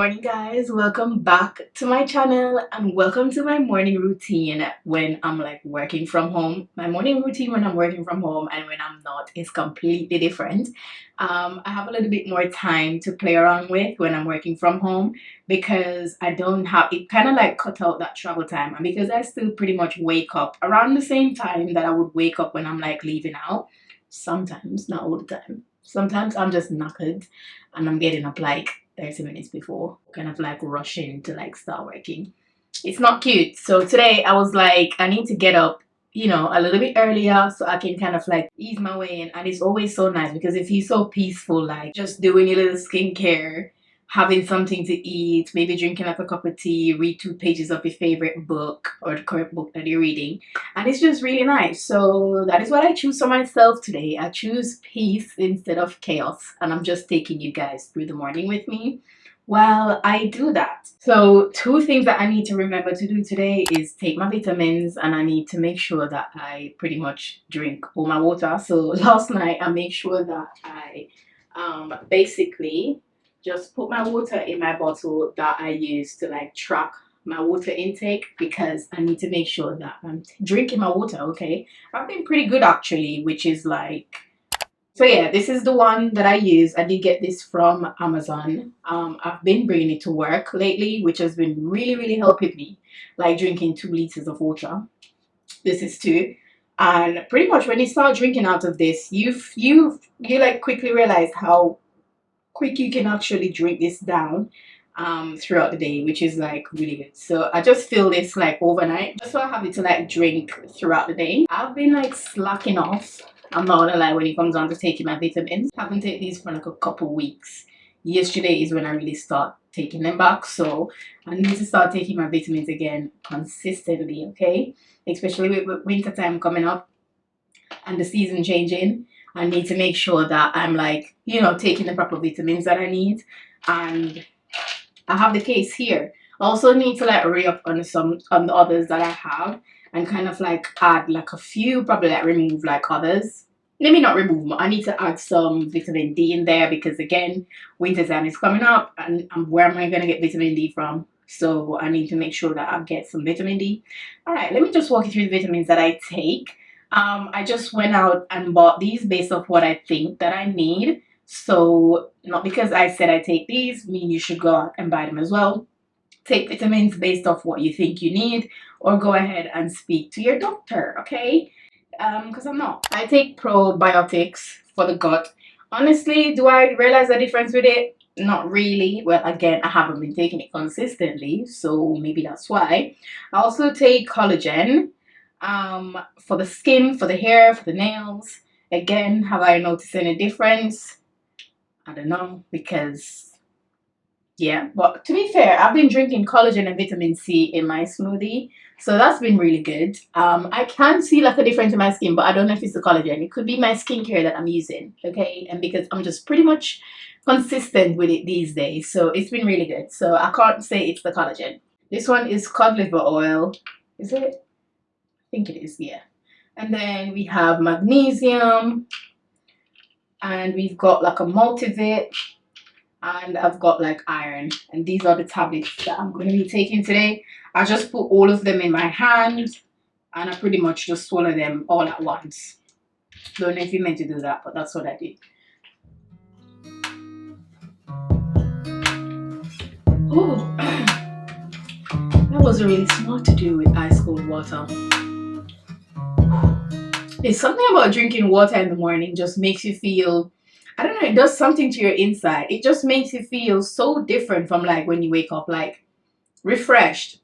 morning, guys. Welcome back to my channel and welcome to my morning routine when I'm like working from home. My morning routine when I'm working from home and when I'm not is completely different. I have a little bit more time to play around with when I'm working from home because I don't have it, kind of like cut out that travel time, and because I still pretty much wake up around the same time that I would wake up when I'm like leaving out. Sometimes, not all the time. Sometimes I'm just knackered and I'm getting up like 30 minutes before, kind of like rushing to like start working. It's not cute. So today I was like, I need to get up, a little bit earlier so I can kind of like ease my way in. And it's always so nice because it feels so peaceful, like just doing your little skincare, having something to eat, maybe drinking like a cup of tea, read 2 pages of your favorite book or the current book that you're reading. And it's just really nice. So that is what I choose for myself today. I choose peace instead of chaos. And I'm just taking you guys through the morning with me while I do that. So 2 things that I need to remember to do today is take my vitamins, and I need to make sure that I pretty much drink all my water. So last night I made sure that I basically just put my water in my bottle that I use to like track my water intake, because I need to make sure that I'm drinking my water. Okay, I've been pretty good actually, which is like, so yeah, this is the one that I use. I did get this from Amazon. I've been bringing it to work lately, which has been really helping me, like drinking 2 liters of water. This is 2. And pretty much when you start drinking out of this, you like quickly realize how quick you can actually drink this down throughout the day, which is like really good. So I just fill this like overnight just so I have it to like drink throughout the day. I've been like slacking off, I'm not gonna lie, when it comes down to taking my vitamins. I haven't taken these for like a couple weeks. Yesterday is when I really start taking them back, so I need to start taking my vitamins again consistently, okay? Especially with winter time coming up and the season changing. I need to make sure that I'm like, taking the proper vitamins that I need. And I have the case here. I also need to like re-up on the others that I have, and kind of like add like a few, probably like remove like others. Maybe not remove, but I need to add some vitamin D in there because again, winter time is coming up, and where am I going to get vitamin D from? So I need to make sure that I get some vitamin D. All right, let me just walk you through the vitamins that I take. I just went out and bought these based off what I think that I need. So not because I said I take these mean you should go out and buy them as well. Take vitamins based off what you think you need, or go ahead and speak to your doctor, okay? Because I'm not. I take probiotics for the gut. Honestly, do I realize the difference with it? Not really. Well, again, I haven't been taking it consistently, so maybe that's why. I also take collagen for the skin, for the hair, for the nails. Again, have I noticed any difference? I don't know, because yeah, but to be fair, I've been drinking collagen and vitamin C in my smoothie, so that's been really good. I can see like a difference in my skin, but I don't know if it's the collagen. It could be my skincare that I'm using, okay? And because I'm just pretty much consistent with it these days, so it's been really good. So I can't say it's the collagen. This one is cod liver oil. Is it? I think it is, yeah. And then we have magnesium, and we've got like a multivit, and I've got like iron, and these are the tablets that I'm going to be taking today. I just put all of them in my hand and I pretty much just swallow them all at once. Don't know if you meant to do that, but that's what I did. Oh, that was really smart to do with ice cold water. There's something about drinking water in the morning just makes you feel, I don't know, it does something to your inside. It just makes you feel so different from like when you wake up, like refreshed.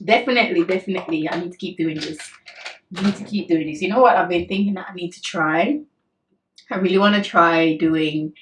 Definitely, I need to keep doing this. You know what I've been thinking that I need to try? I really want to try doing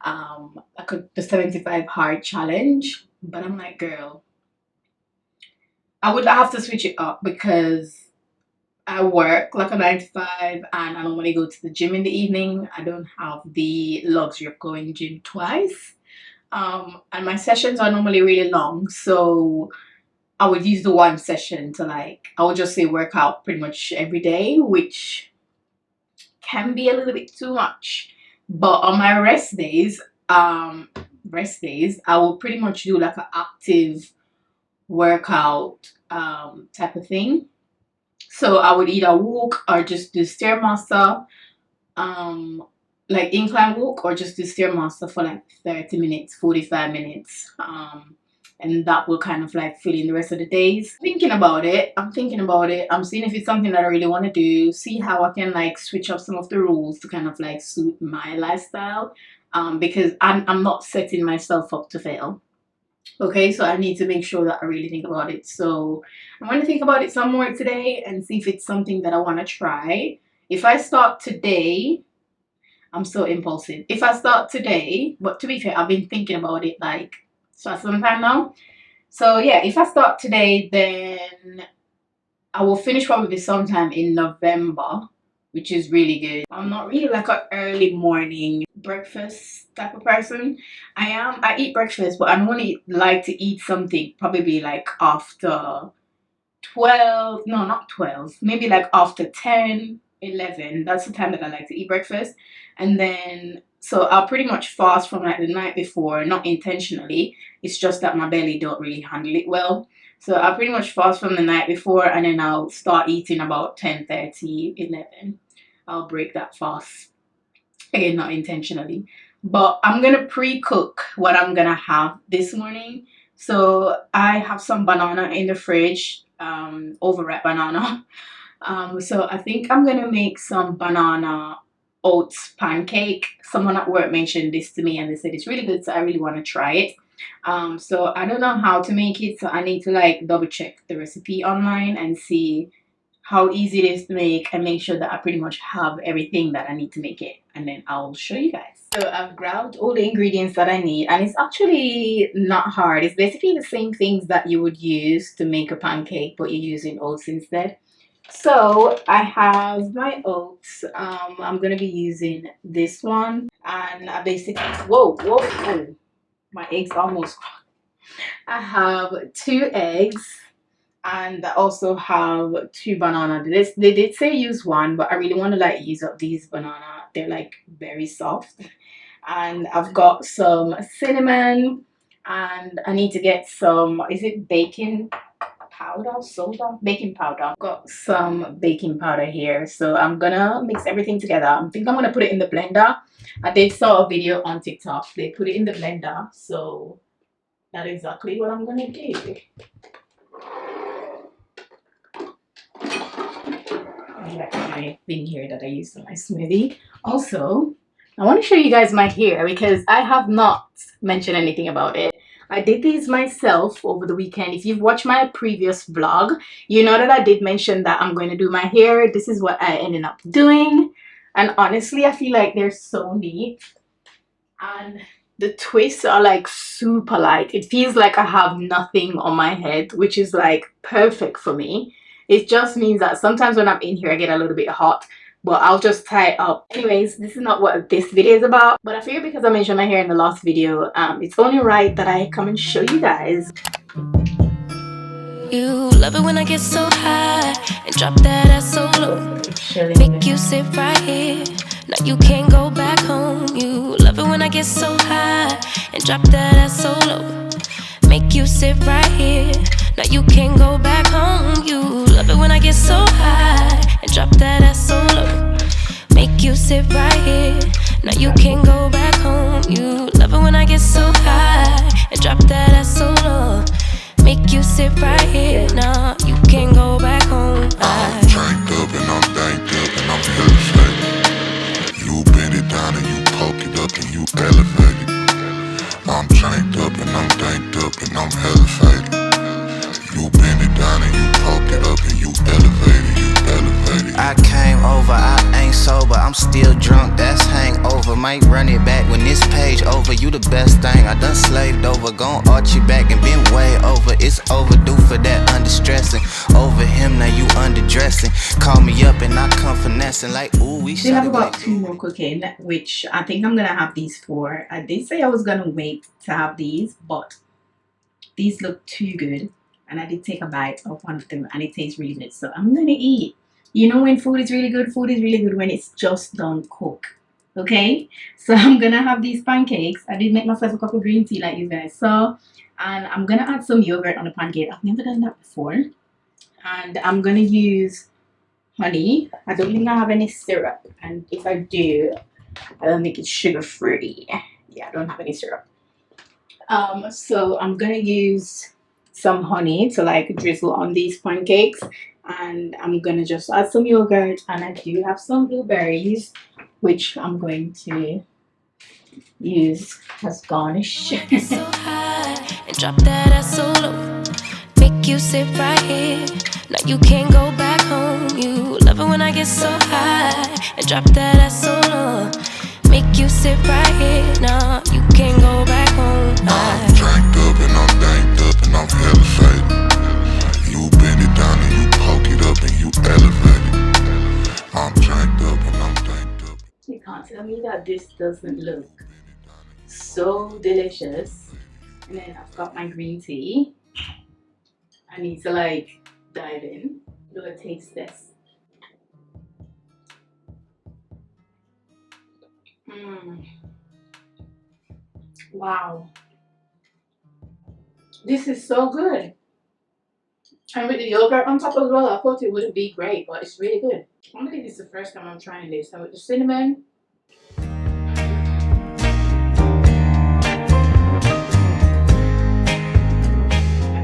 like the 75 hard challenge, but I'm like, girl, I would have to switch it up because I work like a 9 to 5, and I normally go to the gym in the evening. I don't have the luxury of going gym twice. And my sessions are normally really long, so I would use the one session to like, I would just say work out pretty much every day, which can be a little bit too much. But on my rest days, rest days, I will pretty much do like an active workout type of thing. So I would either walk or just do stairmaster, like incline walk, or just do stairmaster for like 30 minutes, 45 minutes. And that will kind of like fill in the rest of the days. Thinking about it, I'm thinking about it. I'm seeing if it's something that I really want to do, see how I can like switch up some of the rules to kind of like suit my lifestyle. Because I'm not setting myself up to fail. Okay, so I need to make sure that I really think about it. So I'm going to think about it some more today and see if it's something that I want to try. If I start today, I'm so impulsive. If I start today, but to be fair, I've been thinking about it like for some time now. So yeah, if I start today, then I will finish probably sometime in November, which is really good. I'm not really like an early morning breakfast type of person. I eat breakfast, but I normally like to eat something probably like after 12, no, not 12, maybe like after 10, 11. That's the time that I like to eat breakfast. And then so I'll pretty much fast from like the night before, not intentionally. It's just that my belly don't really handle it well. So I'll pretty much fast from the night before, and then I'll start eating about 10:30, 11. I'll break that fast. Again, not intentionally. But I'm gonna pre-cook what I'm gonna have this morning. So I have some banana in the fridge, overripe banana. So I think I'm gonna make some banana oats pancake. Someone at work mentioned this to me and they said it's really good, so I really want to try it. So I don't know how to make it, so I need to like double check the recipe online and see how easy it is to make and make sure that I pretty much have everything that I need to make it, and then I'll show you guys. So I've grabbed all the ingredients that I need, and it's actually not hard. It's basically the same things that you would use to make a pancake, but you're using oats instead. So I have my oats. I'm gonna be using this one, and I basically whoa, my eggs almost. I have 2 eggs, and I also have 2 bananas. They did say use one, but I really want to like use up these banana. They're like very soft. And I've got some cinnamon, and I need to get some, is it baking powder, soda, baking powder. I've got some baking powder here, so I'm gonna mix everything together. I think I'm gonna put it in the blender. I did saw a video on TikTok, they put it in the blender, so that's exactly what I'm gonna do. I got my thing here that I use for my smoothie. Also, I want to show you guys my hair because I have not mentioned anything about it. I did these myself over the weekend. If you've watched my previous vlog, you know that I did mention that I'm going to do my hair. This is what I ended up doing. And honestly, I feel like they're so neat. And the twists are like super light. It feels like I have nothing on my head, which is like perfect for me. It just means that sometimes when I'm in here, I get a little bit hot, but I'll just tie it up. Anyways, this is not what this video is about, but I figured because I mentioned my hair in the last video, it's only right that I come and show you guys. You love it when I get so high and drop that ass so low. Make you sit right here. Now you can't go back home. You love it when I get so high and drop that ass so low. Make you sit right here. Now you can't go back home. You love it when I get so high and drop that ass so low. Make you sit right here. Now you can't go back home. You love it when I get so high and drop that ass so low. Make you sit right here. Now you can't go back home. I'm cranked up and I'm banked up and I'm elevated. You bend it down and you poke it up and you elevate it. I'm cranked up and I'm banked up and I'm elevated. You bend it down and you poke it up and you elevate it, you elevate it. I came over, I ain't sober, I'm still drunk, that's hangover. Might run it back when this page over. You the best thing, I done slaved over. Gon' arch you back and been way over. It's overdue for that understressing. Over him, now you underdressing. Call me up and I come finessing like, ooh, we Still have about 2 more cooking, which I think I'm gonna have these for. I did say I was gonna wait to have these, but these look too good. And I did take a bite of one of them and it tastes really good, so I'm gonna eat. You know when food is really good when it's just done cook. Okay, so I'm gonna have these pancakes. I did make myself a cup of green tea like you guys saw, and I'm gonna add some yogurt on the pancake. I've never done that before, and I'm gonna use honey. I don't think I have any syrup, and if I do, I don't think it's sugar free. Yeah, I don't have any syrup. So I'm gonna use some honey to like drizzle on these pancakes, and I'm gonna just add some yogurt, and I do have some blueberries, which I'm going to use as garnish. So high and drop that ass so low. Make you sit right here. Now you can't go back home. You love it when I get so high and drop that ass so low. Make you sit right here. Now you can't go back home. I'm drank up and I'm danked up and I'm hella faded. You bend it down and you poke it up and you elevate it. I'm drank up and I'm danked up. You can't tell me that this doesn't look so delicious. And then I've got my green tea. I need to like dive in. Do a taste test. Wow, this is so good. And with the yogurt on top as well, I thought it wouldn't be great, but it's really good. I wonder if it's the first time I'm trying this. And with the cinnamon, I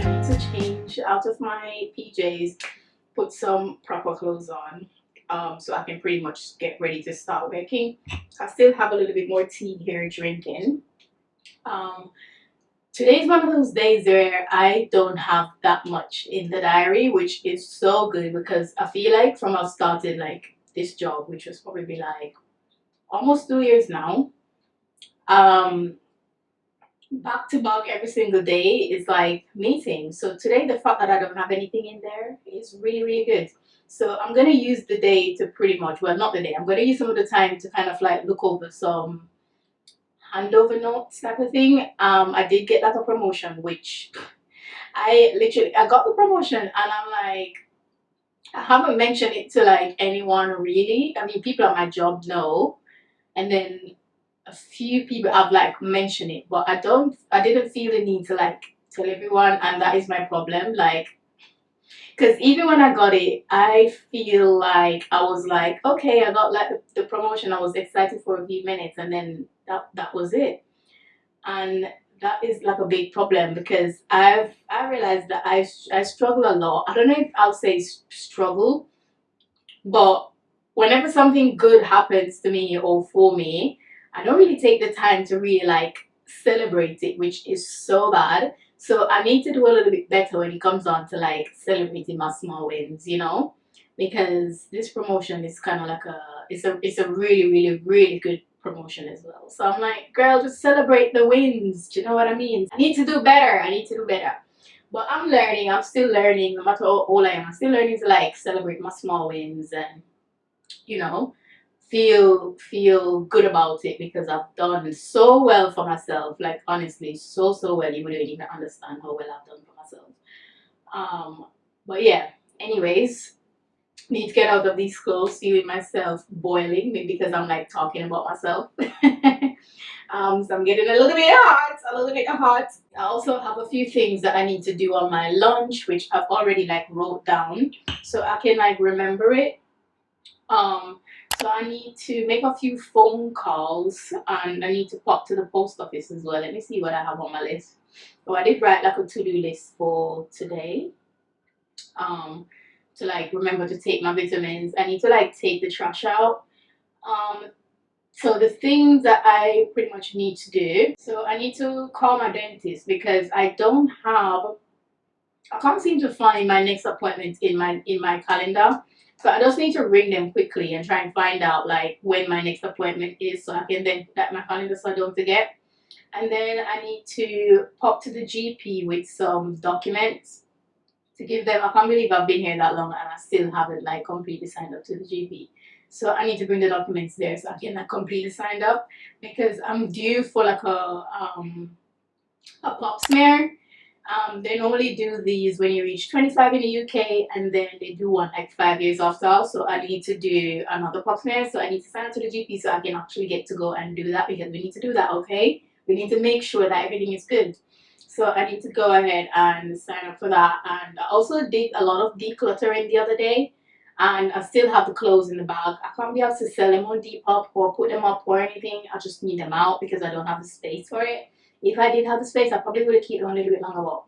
need to change out of my PJs, put some proper clothes on, so I can pretty much get ready to start working. I still have a little bit more tea here drinking. Today's one of those days where I don't have that much in the diary, which is so good because I feel like from I've started like this job, which was probably like almost 2 years now, back to back every single day is like meetings. So today the fact that I don't have anything in there is really, really good. So I'm gonna use the day to pretty much, well, not the day, I'm gonna use some of the time to kind of like look over some handover notes type of thing. I did get like a promotion, which I got the promotion, and I'm like, I haven't mentioned it to like anyone really. I mean, people at my job know, and then a few people have like mentioned it, but I didn't feel the need to like tell everyone, and that is my problem. Like, because even when I got it, I feel like I was like, okay, I got like the promotion. I was excited for a few minutes, and then that was it. And that is like a big problem because I realized that I struggle a lot. I don't know if I'll say struggle, but whenever something good happens to me or for me, I don't really take the time to really like celebrate it, which is so bad. So I need to do a little bit better when it comes on to like celebrating my small wins, you know, because this promotion is kind of like it's a really, really, really good promotion as well. So I'm like, girl, just celebrate the wins. Do you know what I mean? I need to do better. I need to do better. But I'm learning. I'm still learning. No matter how old I am, I'm still learning to like celebrate my small wins and, you know, feel good about it because I've done so well for myself. Like honestly, so well. You wouldn't even understand how well I've done for myself. But yeah. Anyways, need to get out of these clothes. See with myself boiling, maybe because I'm like talking about myself. So I'm getting a little bit hot. I also have a few things that I need to do on my lunch, which I've already like wrote down so I can like remember it. So I need to make a few phone calls and I need to pop to the post office as well. Let me see what I have on my list. So I did write like a to-do list for today. To like remember to take my vitamins. I need to like take the trash out. So the things that I pretty much need to do. So I need to call my dentist because I can't seem to find my next appointment in my calendar. So I just need to ring them quickly and try and find out like when my next appointment is so I can then put that in my calendar so I don't forget. And then I need to pop to the GP with some documents to give them. I can't believe I've been here that long and I still haven't like completely signed up to the GP. So I need to bring the documents there so I can like completely signed up because I'm due for like a pap smear. They normally do these when you reach 25 in the UK, and then they do one like 5 years after. So I need to do another pap smear. So I need to sign up to the GP so I can actually get to go and do that, because we need to do that, okay? We need to make sure that everything is good. So I need to go ahead and sign up for that. And I also did a lot of decluttering the other day, and I still have the clothes in the bag. I can't be able to sell them on Depop or put them up or anything. I just need them out because I don't have the space for it. If I did have the space, I probably would have kept them a little bit longer, but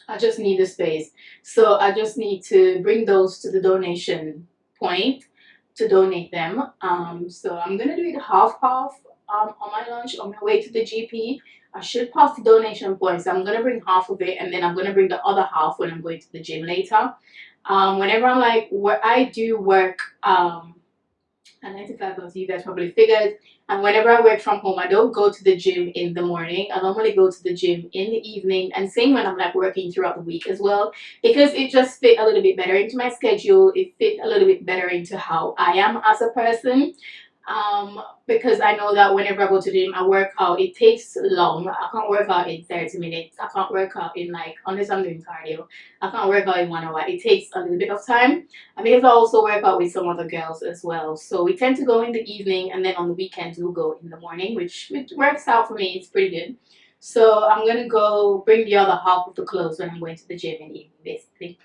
I just need the space. So I just need to bring those to the donation point to donate them. So I'm gonna do it half on my lunch on my way to the GP. I should pass the donation point, so I'm gonna bring half of it, and then I'm gonna bring the other half when I'm going to the gym later. Whenever I'm like, where I do work at 95 hours, you guys probably figured. And whenever I work from home, I don't go to the gym in the morning. I normally go to the gym in the evening, and same when I'm like working throughout the week as well, because it just fit a little bit better into my schedule. It fit a little bit better into how I am as a person. Because I know that whenever I go to the gym, I work out, it takes long. I can't work out in 30 minutes. I can't work out in like, unless I'm doing cardio, I can't work out in 1 hour. It takes a little bit of time. And because I also work out with some other girls as well. So we tend to go in the evening, and then on the weekends we'll go in the morning, which works out for me. It's pretty good. So I'm gonna go bring the other half of the clothes when I'm going to the gym in the evening, basically.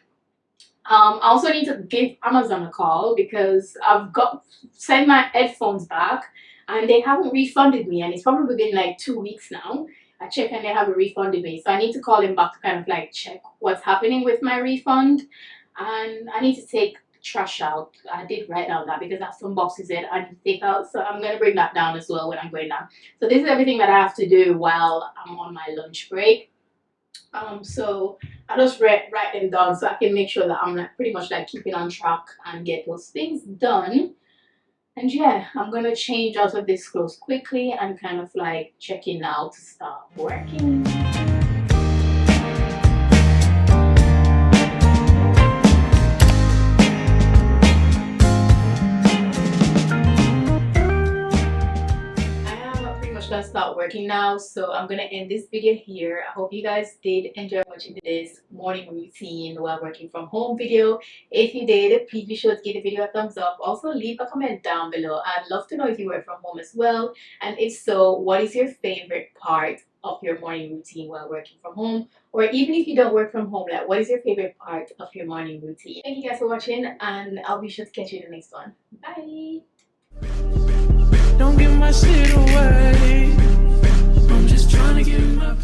I also need to give Amazon a call because I've got sent my headphones back and they haven't refunded me, and it's probably been like 2 weeks now. I check and they haven't refunded me, so I need to call them back to kind of like check what's happening with my refund. And I need to take the trash out. I did write down that because I have some boxes that I need to take out, so I'm gonna bring that down as well when I'm going down. So this is everything that I have to do while I'm on my lunch break. So I just write them down so I can make sure that I'm like pretty much like keeping on track and get those things done. And yeah, I'm gonna change out of this clothes quickly and kind of like check in now to start working. Gonna start working now, so I'm gonna end this video here. I hope you guys did enjoy watching today's morning routine while working from home video. If you did, please be sure to give the video a thumbs up. Also leave a comment down below. I'd love to know if you work from home as well, and if so, what is your favorite part of your morning routine while working from home? Or even if you don't work from home, like what is your favorite part of your morning routine? Thank you guys for watching, and I'll be sure to catch you in the next one. Bye. Don't give my shit away. I'm just trying to get my